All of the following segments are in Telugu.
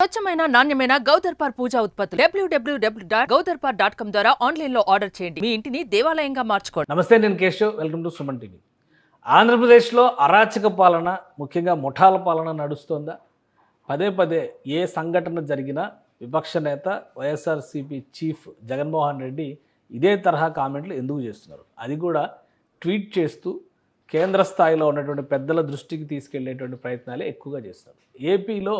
స్వచ్ఛమైన నాణ్యమైన గౌదర్పార్ పూజా ఉత్పత్తులు www.gaudarpar.com ద్వారా ఆన్లైన్ లో ఆర్డర్ చేయండి. మీ ఇంటిని దేవాలయంగా మార్చుకోండి. నమస్తే, నేను Keshav. Welcome to Suman TV. ఆంధ్రప్రదేశ్లో అరాచక పాలన, ముఖ్యంగా ముఠాల పాలన నడుస్తోందా? పదే పదే ఏ సంఘటన జరిగినా విపక్ష నేత వైఎస్ఆర్సీపీ చీఫ్ జగన్మోహన్ రెడ్డి ఇదే తరహా కామెంట్లు ఎందుకు చేస్తున్నారు? అది కూడా ట్వీట్ చేస్తూ కేంద్ర స్థాయిలో ఉన్నటువంటి పెద్దల దృష్టికి తీసుకెళ్లేటువంటి ప్రయత్నాలే ఎక్కువగా చేస్తారు. ఏపీలో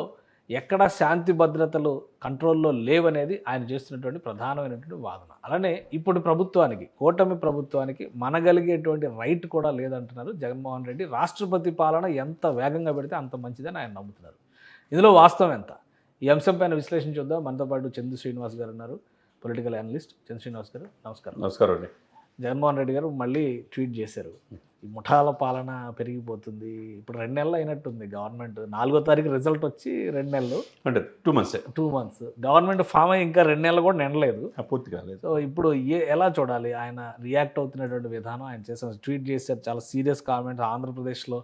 ఎక్కడ శాంతి భద్రతలు కంట్రోల్లో లేవనేది ఆయన చేస్తున్నటువంటి ప్రధానమైనటువంటి వాదన. అలానే ఇప్పుడు ప్రభుత్వానికి, కూటమి ప్రభుత్వానికి మనగలిగేటువంటి రైట్ కూడా లేదంటున్నారు జగన్మోహన్ రెడ్డి. రాష్ట్రపతి పాలన ఎంత వేగంగా పెడితే అంత మంచిదని ఆయన నమ్ముతున్నారు. ఇందులో వాస్తవం ఎంత? ఈ అంశంపైన విశ్లేషణ చూద్దాం. మనతో పాటు చందు శ్రీనివాస్ గారు ఉన్నారు, పొలిటికల్ అనలిస్ట్. చందు శ్రీనివాస్ గారు నమస్కారం. నమస్కారం అండి. జగన్మోహన్ రెడ్డి గారు మళ్ళీ ట్వీట్ చేశారు, ఈ ముఠాల పాలన పెరిగిపోతుంది. ఇప్పుడు 2 నెలలు అయినట్టుంది గవర్నమెంట్. 4వ తారీఖు రిజల్ట్ వచ్చి 2 నెలలు అంటే 2 మంత్స్ గవర్నమెంట్ ఫామ్ అయ్యి ఇంకా 2 నెలలు కూడా నిండలేదు, పూర్తి కాలేదు. సో ఇప్పుడు ఎలా చూడాలి ఆయన రియాక్ట్ అవుతున్నటువంటి విధానం? ఆయన చేసిన ట్వీట్ చేశారు, చాలా సీరియస్ కామెంట్. ఆంధ్రప్రదేశ్లో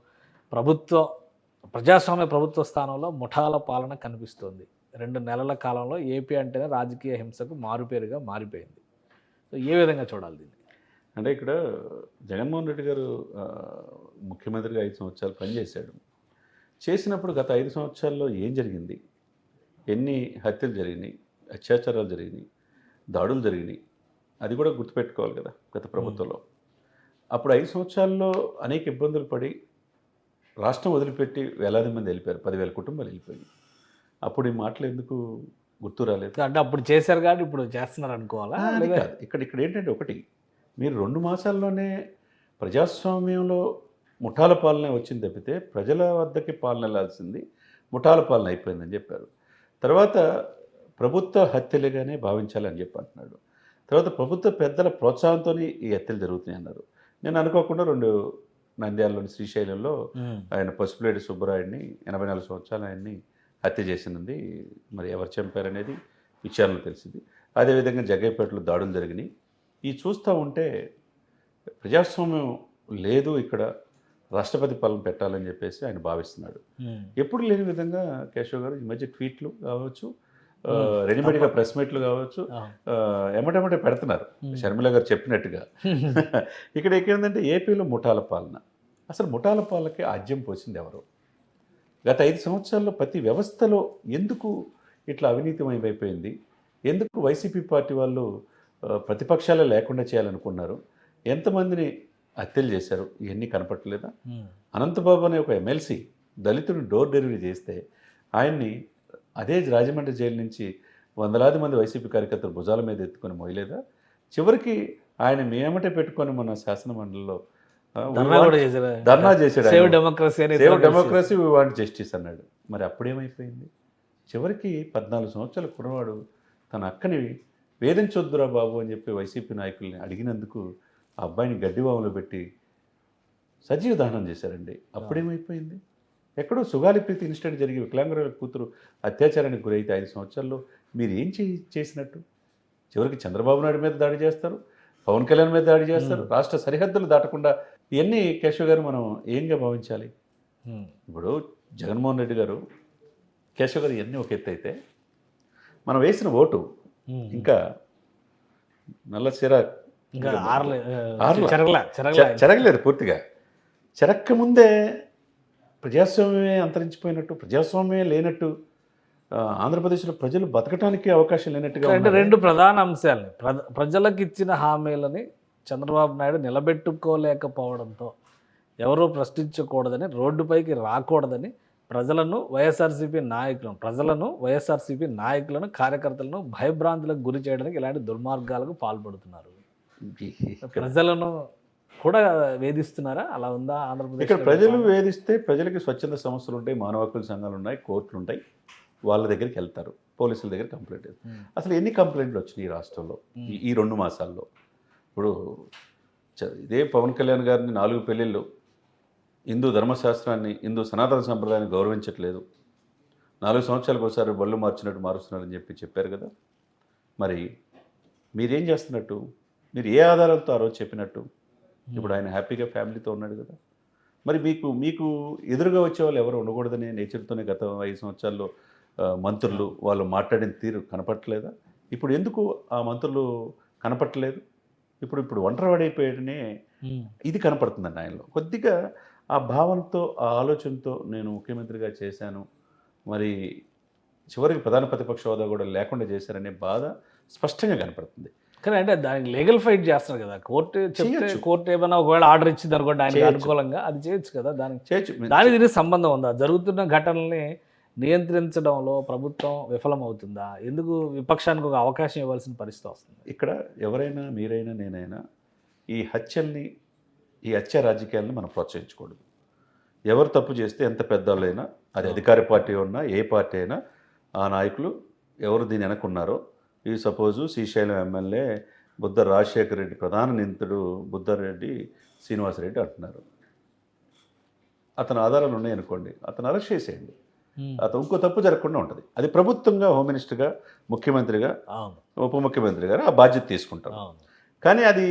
ప్రజాస్వామ్య ప్రభుత్వ స్థానంలో ముఠాల పాలన కనిపిస్తోంది. 2 నెలల కాలంలో ఏపీ అంటేనే రాజకీయ హింసకు మారుపేరుగా మారిపోయింది. సో ఏ విధంగా చూడాలి దీన్ని? అంటే ఇక్కడ జగన్మోహన్ రెడ్డి గారు ముఖ్యమంత్రిగా 5 సంవత్సరాలు పనిచేశాడు. చేసినప్పుడు గత 5 సంవత్సరాల్లో ఏం జరిగింది, ఎన్ని హత్యలు జరిగినాయి, అత్యాచారాలు జరిగినాయి, దాడులు జరిగినాయి, అది కూడా గుర్తుపెట్టుకోవాలి కదా. గత ప్రభుత్వంలో అప్పుడు 5 సంవత్సరాల్లో అనేక ఇబ్బందులు పడి రాష్ట్రం వదిలిపెట్టి వేలాది మంది వెళ్ళిపోయారు, 10,000 కుటుంబాలు వెళ్ళిపోయాయి. అప్పుడు ఈ మాటలు ఎందుకు గుర్తు రాలేదు? అంటే అప్పుడు చేశారు కానీ ఇప్పుడు చేస్తున్నారు అనుకోవాలా? ఇక్కడ ఏంటంటే, ఒకటి, మీరు 2 మాసాల్లోనే ప్రజాస్వామ్యంలో ముఠాల పాలన వచ్చింది తప్పితే ప్రజల వద్దకి పాలన వెళ్ళాల్సింది ముఠాల పాలన అయిపోయిందని చెప్పారు. తర్వాత ప్రభుత్వ హత్యలుగానే భావించాలని చెప్పి అంటున్నాడు. తర్వాత ప్రభుత్వ పెద్దల ప్రోత్సాహంతో ఈ హత్యలు జరుగుతున్నాయి అన్నారు. నేను అనుకోకుండా నంద్యాలలోని శ్రీశైలంలో ఆయన పసుపులేటి సుబ్బరాయుడిని 84 సంవత్సరాలు ఆయన్ని హత్య చేసినది. మరి ఎవరు చంపారనేది విచారణలో తెలిసింది. అదేవిధంగా జగ్గైపేటలో దాడులు జరిగినాయి. ఈ చూస్తూ ఉంటే ప్రజాస్వామ్యం లేదు, ఇక్కడ రాష్ట్రపతి పాలన పెట్టాలని చెప్పేసి ఆయన భావిస్తున్నాడు. ఎప్పుడు లేని విధంగా కేశవ్ గారు ఈ మధ్య ట్వీట్లు కావచ్చు, రెడీమేడ్గా ప్రెస్ మీట్లు కావచ్చు, ఎమ్మటెమ్మటే పెడుతున్నారు షర్మిల గారు చెప్పినట్టుగా. ఇక్కడ ఎక్కడంటే ఏపీలో ముఠాల పాలన. అసలు ముఠాల పాలనకి ఆజ్యం పోసింది ఎవరు? గత 5 సంవత్సరాల్లో ప్రతి వ్యవస్థలో ఎందుకు ఇట్లా అవినీతిమయమైపోయింది? ఎందుకు వైసీపీ పార్టీ వాళ్ళు ప్రతిపక్షాలే లేకుండా చేయాలనుకున్నారు? ఎంతమందిని హత్యలు చేశారు? ఇవన్నీ కనపట్టలేదా? అనంతబాబు అనే ఒక ఎమ్మెల్సీ దళితుడిని డోర్ డెలివరీ చేస్తే ఆయన్ని అదే రాజమండ్రి జైలు నుంచి వందలాది మంది వైసీపీ కార్యకర్తలు భుజాల మీద ఎత్తుకొని మోయలేదా? చివరికి ఆయన మేమటే పెట్టుకొని మన శాసన మండలిలో ధర్నా చేశాడు. Save democracy we want justice అన్నాడు. మరి అప్పుడేమైపోయింది? చివరికి 14 సంవత్సరాల కుర్రవాడు తన అక్కని వేధించొద్దురా బాబు అని చెప్పి వైసీపీ నాయకుల్ని అడిగినందుకు ఆ అబ్బాయిని గడ్డివాములో పెట్టి సజీవ దహనం చేశారండి. అప్పుడేమైపోయింది? ఎక్కడో సుగాలి ప్రీతి ఇన్సిడెంట్ జరిగి వికలాంగుల కూతురు అత్యాచారానికి గురైతే 5 సంవత్సరాల్లో మీరు ఏం చేసినట్టు? చివరికి చంద్రబాబు నాయుడు మీద దాడి చేస్తారు, పవన్ కళ్యాణ్ మీద దాడి చేస్తారు, రాష్ట్ర సరిహద్దులు దాటకుండా. ఇవన్నీ కేశవ్ గారు మనం ఏంగా భావించాలి? ఇప్పుడు జగన్మోహన్ రెడ్డి గారు, కేశవ్ గారు ఇవన్నీ ఒక ఎత్తు అయితే, మనం వేసిన ఓటు ఇంకా నల్ల చెరగలేదు. పూర్తిగా చెరక్క ముందే ప్రజాస్వామ్యమే అంతరించిపోయినట్టు, ప్రజాస్వామ్యమే లేనట్టు, ఆంధ్రప్రదేశ్లో ప్రజలు బతకటానికి అవకాశం లేనట్టుగా. అంటే 2 ప్రధాన అంశాలని, ప్రజలకు ఇచ్చిన హామీలని చంద్రబాబు నాయుడు నిలబెట్టుకోలేకపోవడంతో, ఎవరూ ప్రశ్నించకూడదని, రోడ్డుపైకి రాకూడదని ప్రజలను వైఎస్ఆర్సీపీ నాయకులను కార్యకర్తలను భయభ్రాంతులకు గురి చేయడానికి ఇలాంటి దుర్మార్గాలకు పాల్పడుతున్నారు. ప్రజలను కూడా వేధిస్తున్నారా? అలా ఉందా ఆంధ్రప్రదేశ్? ఇక్కడ ప్రజలు వేధిస్తే ప్రజలకి స్వచ్ఛంద సంస్థలు ఉంటాయి, మానవ హక్కుల సంఘాలు ఉన్నాయి, కోర్టులు ఉంటాయి, వాళ్ళ దగ్గరికి వెళ్తారు, పోలీసుల దగ్గర కంప్లైంట్. అసలు ఎన్ని కంప్లైంట్లు వచ్చినాయి ఈ రాష్ట్రంలో ఈ 2 మాసాల్లో? ఇప్పుడు ఇదే పవన్ కళ్యాణ్ గారిని 4 పెళ్ళిళ్ళు, హిందూ ధర్మశాస్త్రాన్ని, హిందూ సనాతన సంప్రదాయాన్ని గౌరవించట్లేదు, 4 సంవత్సరాలకు ఒకసారి బళ్ళు మార్చినట్టు మారుస్తున్నారని చెప్పారు కదా. మరి మీరేం చేస్తున్నట్టు? మీరు ఏ ఆధారాలతో ఆ రోజు చెప్పినట్టు? ఇప్పుడు ఆయన హ్యాపీగా ఫ్యామిలీతో ఉన్నాడు కదా. మరి మీకు ఎదురుగా వచ్చే వాళ్ళు ఎవరు ఉండకూడదనే నేచర్తోనే గత 5 సంవత్సరాల్లో మంత్రులు వాళ్ళు మాట్లాడిన తీరు కనపట్టలేదా? ఇప్పుడు ఎందుకు ఆ మంత్రులు కనపట్టలేదు? ఇప్పుడు ఒంటరివాడైపోయాడనే ఇది కనపడుతుందండి ఆయనలో. కొద్దిగా ఆ భావనతో, ఆ ఆలోచనతో నేను ముఖ్యమంత్రిగా చేశాను, మరి చివరికి ప్రధాన ప్రతిపక్ష హోదా కూడా లేకుండా చేశారనే బాధ స్పష్టంగా కనపడుతుంది. కానీ అంటే దానికి లీగల్ ఫైట్ చేస్తున్నారు కదా, కోర్టు చెప్తే చేయొచ్చు. కోర్టు ఏమైనా ఒకవేళ ఆర్డర్ ఇచ్చింది అనుకోండి ఆయనకి చేయొచ్చు. అనుకూలంగా, అది చేయొచ్చు కదా. దానికి చేయొచ్చు. దీనికి సంబంధం ఉందా? జరుగుతున్న ఘటనల్ని నియంత్రించడంలో ప్రభుత్వం విఫలమవుతుందా? ఎందుకు విపక్షానికి ఒక అవకాశం ఇవ్వాల్సిన పరిస్థితి వస్తుంది? ఇక్కడ ఎవరైనా, మీరైనా, నేనైనా ఈ హత్యల్ని, ఈ హత్య రాజకీయాలను మనం ప్రోత్సహించకూడదు. ఎవరు తప్పు చేస్తే ఎంత పెద్దవాళ్ళైనా, అది అధికార పార్టీ ఉన్నా, ఏ పార్టీ అయినా, ఆ నాయకులు ఎవరు దీని వెనకున్నారో, ఈ సపోజు శ్రీశైలం ఎమ్మెల్యే బుద్ధ రాజశేఖర రెడ్డి ప్రధాన నిందితుడు బుద్ధారెడ్డి శ్రీనివాసరెడ్డి అంటున్నారు. అతని ఆధారాలు ఉన్నాయనుకోండి, అతను అరెస్ట్ చేసేయండి. అతను ఇంకో తప్పు జరగకుండా ఉంటుంది. అది ప్రభుత్వంగా, హోమ్ మినిస్టర్గా, ముఖ్యమంత్రిగా, ఉప ముఖ్యమంత్రి గారు ఆ బాధ్యత తీసుకుంటారు. కానీ అది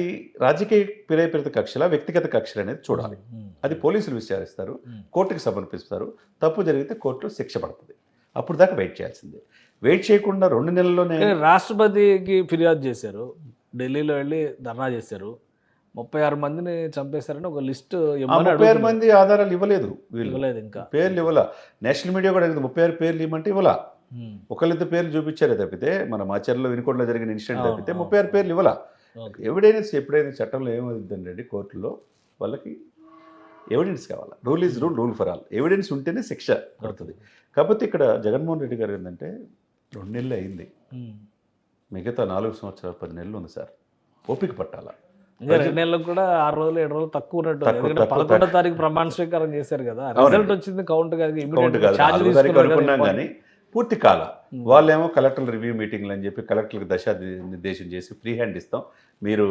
రాజకీయ ప్రేరేపిత కక్షల, వ్యక్తిగత కక్షలు అనేది చూడాలి. అది పోలీసులు విచారిస్తారు, కోర్టుకి సమర్పిస్తారు. తప్పు జరిగితే కోర్టులో శిక్ష పడుతుంది. అప్పుడు దాకా వెయిట్ చేయాల్సిందే. వెయిట్ చేయకుండా 2 నెలల్లోనే రాష్ట్రపతికి ఫిర్యాదు చేశారు, ఢిల్లీలో వెళ్ళి ధర్నా చేశారు, 36 మందిని చంపేశారని ఒక లిస్టు 36 మంది ఆధారాలు ఇవ్వలేదు, వీళ్ళు ఇవ్వలేదు, ఇంకా పేర్లు ఇవ్వాల. నేషనల్ మీడియా కూడా అడిగింది 36 పేర్లు ఇవ్వమంటే ఇవ్వాల. ఒకళ్ళిద్దరు పేర్లు చూపించారే తప్పితే, మన మాచర్లో వినుకొండలో జరిగిన ఇన్సిడెంట్ తప్పితే 36 పేర్లు ఇవ్వాల. ఎవిడెన్స్ ఎప్పుడైనా చట్టంలో ఏమవుతుందండి, కోర్టులో వాళ్ళకి ఎవిడెన్స్ కావాలి. Rule is rule, rule for all. Evidence ఉంటేనే శిక్ష పడుతుంది. కాకపోతే ఇక్కడ జగన్మోహన్ రెడ్డి గారు ఏంటంటే 2 నెలలు అయింది, మిగతా 4 సంవత్సరాలు 10 నెలలు ఉంది సార్. ఓపిక పట్టాల. 2 నెలలకు కూడా 6 రోజులు 7 రోజులు తక్కువ ఉన్నట్టు. 11వ తారీఖు ప్రమాణ స్వీకారం చేశారు కదా, రిజల్ట్ వచ్చింది, కౌంట్ కాదు, అనుకున్నాం కానీ పూర్తి కాల. వాళ్ళేమో కలెక్టర్ రివ్యూ మీటింగ్లు అని చెప్పి కలెక్టర్లకు నిర్దేశం చేసి ఫ్రీ హ్యాండ్ ఇస్తాం, మీరు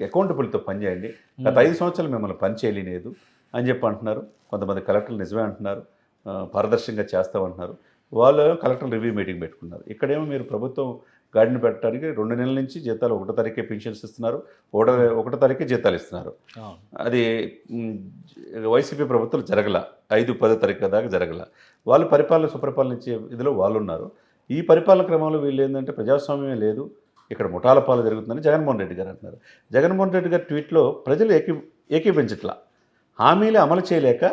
అకౌంటబుల్తో పనిచేయండి, గత 5 సంవత్సరాలు మిమ్మల్ని పని చేయలేదు అని చెప్పి అంటున్నారు. కొంతమంది కలెక్టర్లు నిజమే అంటున్నారు, పారదర్శకంగా చేస్తామంటున్నారు. వాళ్ళు కలెక్టర్ రివ్యూ మీటింగ్ పెట్టుకున్నారు. ఇక్కడేమో మీరు ప్రభుత్వం గాడిని పెట్టడానికి 2 నెలల నుంచి జీతాలు 1వ తారీఖే పెన్షన్స్ ఇస్తున్నారు, 1వ తారీఖే జీతాలు ఇస్తున్నారు. అది వైసీపీ ప్రభుత్వం జరగల, 5-10 తారీఖు దాకా జరగల. వాళ్ళు పరిపాలన, సుపరిపాలన ఇచ్చే ఇదిలో వాళ్ళు ఉన్నారు. ఈ పరిపాలన క్రమంలో వీళ్ళు ఏంటంటే ప్రజాస్వామ్యమే లేదు, ఇక్కడ ముఠాల పాలు జరుగుతుందని జగన్మోహన్ రెడ్డి గారు అంటున్నారు. జగన్మోహన్ రెడ్డి గారి ట్వీట్లో ప్రజలు ఏకీపించట్లా, హామీలు అమలు చేయలేక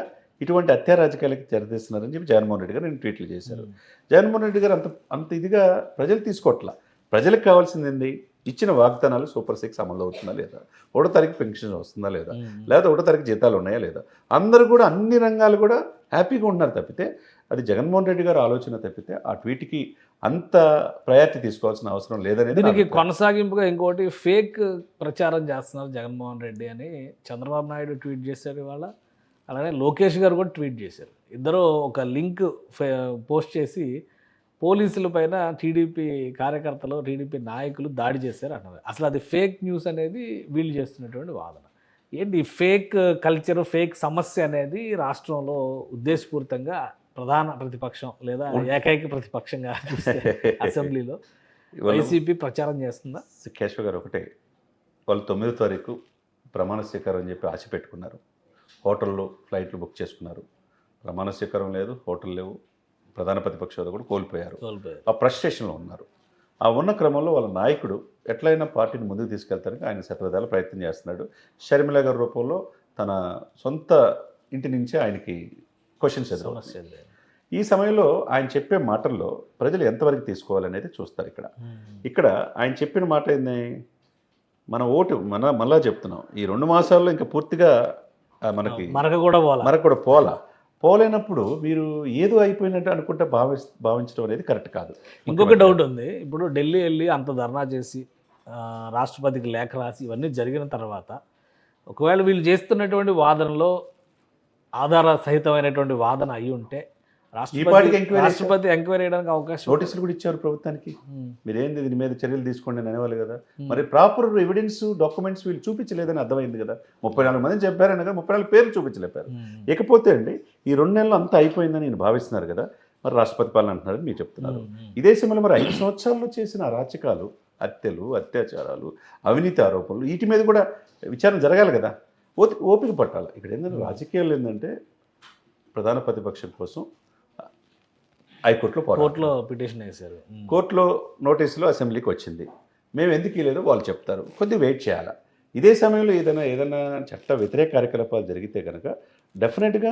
ఇటువంటి హత్యా రాజకీయాలకు తెరతీస్తున్నారని చెప్పి జగన్మోహన్ రెడ్డి గారు నేను ట్వీట్లు చేశారు. జగన్మోహన్ రెడ్డి గారు అంత ఇదిగా ప్రజలు తీసుకోవట్లా. ప్రజలకు కావాల్సింది ఏంది, ఇచ్చిన వాగ్దానాలు సూపర్ 6 అమలు అవుతుందా లేదా, 1వ తారీఖు పెన్షన్ వస్తుందా లేదా, లేదా 1వ తారీఖు జీతాలు ఉన్నాయా లేదా, అందరూ కూడా అన్ని రంగాలు కూడా హ్యాపీగా ఉన్నారు తప్పితే, అది జగన్మోహన్ రెడ్డి గారు ఆలోచన తప్పితే ఆ ట్వీట్కి అంత ప్రయారిటీ తీసుకోవాల్సిన అవసరం లేదనేది. దీనికి కొనసాగింపుగా ఇంకోటి ఫేక్ ప్రచారం చేస్తున్నారు జగన్మోహన్ రెడ్డి అని చంద్రబాబు నాయుడు ట్వీట్ చేశారు ఇవాళ, అలానే లోకేష్ గారు కూడా ట్వీట్ చేశారు. ఇద్దరు ఒక లింక్ పోస్ట్ చేసి పోలీసుల పైన టీడీపీ కార్యకర్తలు, టీడీపీ నాయకులు దాడి చేశారు అన్నారు. అసలు అది ఫేక్ న్యూస్ అనేది వీళ్ళు చేస్తున్నటువంటి వాదన. ఏంటి ఫేక్ కల్చర్, ఫేక్ సమస్య అనేది రాష్ట్రంలో ఉద్దేశపూరితంగా ప్రధాన ప్రతిపక్షం లేదా ఏకైక ప్రతిపక్షంగా అసెంబ్లీలో వైసీపీ ప్రచారం చేస్తుందా? కేశవ్ గారు ఒకటే, వాళ్ళు 9వ తారీఖు ప్రమాణ స్వీకారం అని చెప్పి ఆశ పెట్టుకున్నారు, హోటళ్ళు ఫ్లైట్లు బుక్ చేసుకున్నారు, ప్రమాణ స్వీకారం లేదు, హోటల్ లేవు, ప్రధాన ప్రతిపక్ష హోదా కూడా కోల్పోయారు. ఆ ఫ్రస్ట్రేషన్లో ఉన్నారు. ఆ ఉన్న క్రమంలో వాళ్ళ నాయకుడు ఎట్లయినా పార్టీని ముందుకు తీసుకెళ్తానికి ఆయన శతవిధాల ప్రయత్నం చేస్తున్నాడు. షర్మిల గారి రూపంలో తన సొంత ఇంటి నుంచే ఆయనకి క్వశ్చన్స్ ఎదురవుతాయి. ఈ సమయంలో ఆయన చెప్పే మాటల్లో ప్రజలు ఎంతవరకు తీసుకోవాలనేది చూస్తారు. ఇక్కడ ఆయన చెప్పిన మాట ఏంది, మన ఓటు మళ్ళా చెప్తున్నాం, ఈ 2 మాసాల్లో ఇంకా పూర్తిగా మనకి మరక కూడా పోలేనప్పుడు మీరు ఏదో అయిపోయినట్టు అనుకుంటే భావించడం అనేది కరెక్ట్ కాదు. ఇంకొక డౌట్ ఉంది, ఇప్పుడు ఢిల్లీ వెళ్ళి అంత ధర్నా చేసి రాష్ట్రపతికి లేఖ రాసి ఇవన్నీ జరిగిన తర్వాత ఒకవేళ వీళ్ళు చేస్తున్నటువంటి వాదనలో ఆధార సహితమైనటువంటి వాదన అయి ఉంటే రాష్ట్రపతి ఎంక్వైరీ చేయడానికి అవకాశం, నోటీసులు కూడా ఇచ్చారు ప్రభుత్వానికి, మీరేంది దీని మీద చర్యలు తీసుకోండి అని అనేవాళ్ళు కదా. మరి ప్రాపర్ ఎవిడెన్స్, డాక్యుమెంట్స్ వీళ్ళు చూపించలేదని అర్థమైంది కదా. 34 మంది చెప్పారని కదా, 34 పేర్లు చూపించలేపారు. ఇకపోతే అండి ఈ 2 నెలలు అంతా అయిపోయిందని నేను భావిస్తున్నారు కదా, మరి రాష్ట్రపతి పాలన అంటున్నారని మీరు చెప్తున్నారు. ఇదే సమయంలో మరి 5 సంవత్సరాల్లో చేసిన అరాచకాలు, హత్యలు, అత్యాచారాలు, అవినీతి ఆరోపణలు, వీటి మీద కూడా విచారణ జరగాలి కదా, ఓపిక పట్టాలి. ఇక్కడ ఏంటంటే రాజకీయాలు ఏంటంటే ప్రధాన ప్రతిపక్షం కోసం హైకోర్టులో పోరాటం. కోర్టులో పిటిషన్ వేశారు. కోర్టులో నోటీసులు అసెంబ్లీకి వచ్చింది. మేము ఎందుకు ఇవ్వలేదో వాళ్ళు చెప్తారు. కొద్దిగా వెయిట్ చేయాలి. ఇదే సమయంలో ఏదైనా చట్ట వ్యతిరేక కార్యకలాపాలు జరిగితే కనుక డెఫినెట్గా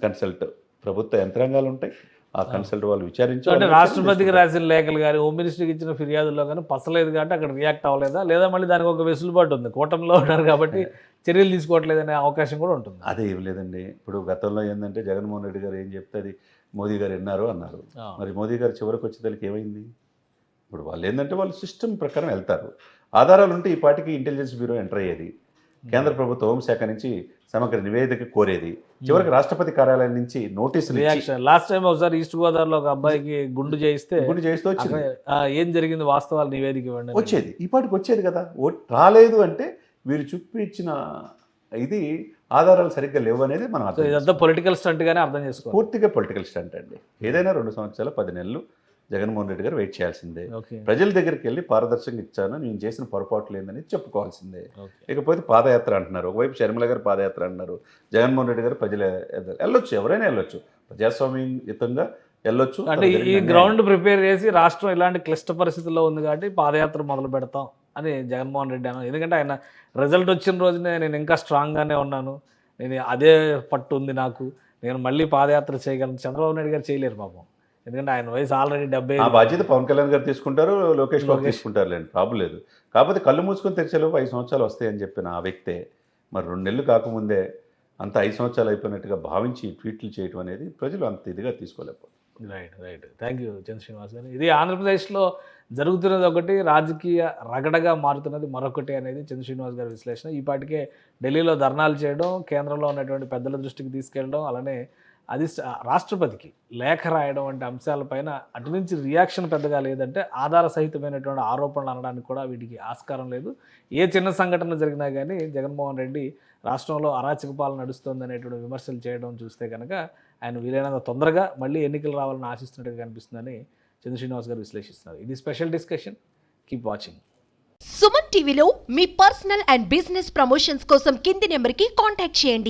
కన్సల్ట్ ప్రభుత్వ యంత్రాంగాలు ఉంటాయి. ఆ కన్సల్ట్ వాళ్ళు విచారించి అంటే రాష్ట్రపతికి రాసిన లేఖలు కానీ హోమ్ మినిస్టర్కి ఇచ్చిన ఫిర్యాదుల్లో కానీ పసలేదు కాబట్టి అక్కడ రియాక్ట్ అవ్వలేదా, లేదా మళ్ళీ దానికి ఒక వెసులుబాటు ఉంది, కూటమిలో ఉన్నారు కాబట్టి చర్యలు తీసుకోవట్లేదనే అవకాశం కూడా ఉంటుంది. అదే ఏం లేదండి. ఇప్పుడు గతంలో ఏంటంటే జగన్మోహన్ రెడ్డి గారు ఏం చెప్తే అది మోదీ గారు విన్నారు అన్నారు. మరి మోదీ గారు చివరికి వచ్చేదానికి ఏమైంది? ఇప్పుడు వాళ్ళు ఏంటంటే వాళ్ళు సిస్టమ్ ప్రకారం వెళ్తారు. ఆధారాలు ఉంటే ఈ పార్టీకి ఇంటెలిజెన్స్ బ్యూరో ఎంటర్ అయ్యేది, కేంద్ర ప్రభుత్వ హోంశాఖ నుంచి సమగ్ర నివేదిక కోరేది, చివరికి రాష్ట్రపతి కార్యాలయం నుంచి నోటీసులు రియాక్షన్. లాస్ట్ టైం ఒకసారి ఈస్ట్ గోదావరిలో ఒక అబ్బాయికి గుండు చేయిస్తే వచ్చింది. ఏం జరిగింది వాస్తవాలు నివేదిక ఇవ్వండి వచ్చేది, ఈ పాటికి వచ్చేది కదా. రాలేదు అంటే వీరు చూపించిన ఇది ఆధారాలు సరిగ్గా లేవు అనేది మనం అర్థం ఇదంతా పొలిటికల్ స్టంట్ గానే అర్థం చేసుకోవాలి. పూర్తిగా పొలిటికల్ స్టంట్ అండి. ఏదైనా 2 సంవత్సరాలు 10 నెలలు జగన్మోహన్ రెడ్డి గారు వెయిట్ చేయాల్సిందే. ప్రజల దగ్గరికి వెళ్ళి పారదర్శకంగా ఇచ్చాను, నేను చేసిన పొరపాటు లేదని చెప్పుకోవాల్సిందే. ఇకపోతే పాదయాత్ర అంటున్నారు, ఒకవైపు షర్మిల గారు పాదయాత్ర అంటున్నారు, జగన్మోహన్ రెడ్డి గారు ప్రజలు వెళ్ళొచ్చు, ఎవరైనా వెళ్ళొచ్చు, ప్రజాస్వామ్యయుతంగా వెళ్ళొచ్చు. అంటే ఈ గ్రౌండ్ ప్రిపేర్ చేసి రాష్ట్రం ఇలాంటి క్లిష్ట పరిస్థితుల్లో ఉంది కాబట్టి పాదయాత్ర మొదలు పెడతాం అని జగన్మోహన్ రెడ్డి అన్నారు. ఎందుకంటే ఆయన రిజల్ట్ వచ్చిన రోజునే నేను ఇంకా స్ట్రాంగ్గానే ఉన్నాను, నేను అదే పట్టు ఉంది నాకు, నేను మళ్ళీ పాదయాత్ర చేయగలను. చంద్రబాబు నాయుడు గారు చేయలేరు పాపం, ఎందుకంటే ఆయన వయసు ఆల్రెడీ 70. ఆ బాధ్యత పవన్ కళ్యాణ్ గారు తీసుకుంటారు, లోకేష్ బాబు తీసుకుంటారు లేండి, ప్రాబ్లం లేదు. కాకపోతే కళ్ళు మూసుకొని తెరిచేలోపు 5 సంవత్సరాలు వస్తాయని చెప్పిన ఆ వ్యక్తే మరి 2 నెలలు కాకముందే అంత 5 సంవత్సరాలు అయిపోయినట్టుగా భావించి ట్వీట్లు చేయడం అనేది ప్రజలు అంత ఇదిగా తీసుకోలేకపోతారు. రైట్. థ్యాంక్ యూ చంద్ర శ్రీనివాస్ గారు. ఇది ఆంధ్రప్రదేశ్లో జరుగుతున్నది ఒకటి, రాజకీయ రగడగా మారుతున్నది మరొకటి అనేది చంద్ర శ్రీనివాస్ గారి విశ్లేషణ. ఈ పాటికే ఢిల్లీలో ధర్నాలు చేయడం, కేంద్రంలో ఉన్నటువంటి పెద్దల దృష్టికి తీసుకెళ్ళడం, అలానే అది రాష్ట్రపతికి లేఖ రాయడం వంటి అంశాలపైన అటు నుంచి రియాక్షన్ పెద్దగా లేదంటే ఆధార సహితమైనటువంటి ఆరోపణలు అనడానికి కూడా వీటికి ఆస్కారం లేదు. ఏ చిన్న సంఘటన జరిగినా కానీ జగన్మోహన్ రెడ్డి రాష్ట్రంలో అరాచక పాలన నడుస్తుంది అనేటువంటి విమర్శలు చేయడం చూస్తే కనుక ఆయన వీలైనంత తొందరగా మళ్ళీ ఎన్నికలు రావాలని ఆశిస్తున్నట్టుగా కనిపిస్తుందని చంద్ర శ్రీనివాస్ గారు విశ్లేషిస్తున్నారు. ఇది special discussion. Keep watching. Suman టీవీలో మీ పర్సనల్ అండ్ బిజినెస్ ప్రమోషన్స్ కోసం కింది నెంబర్కి కాంటాక్ట్ చేయండి.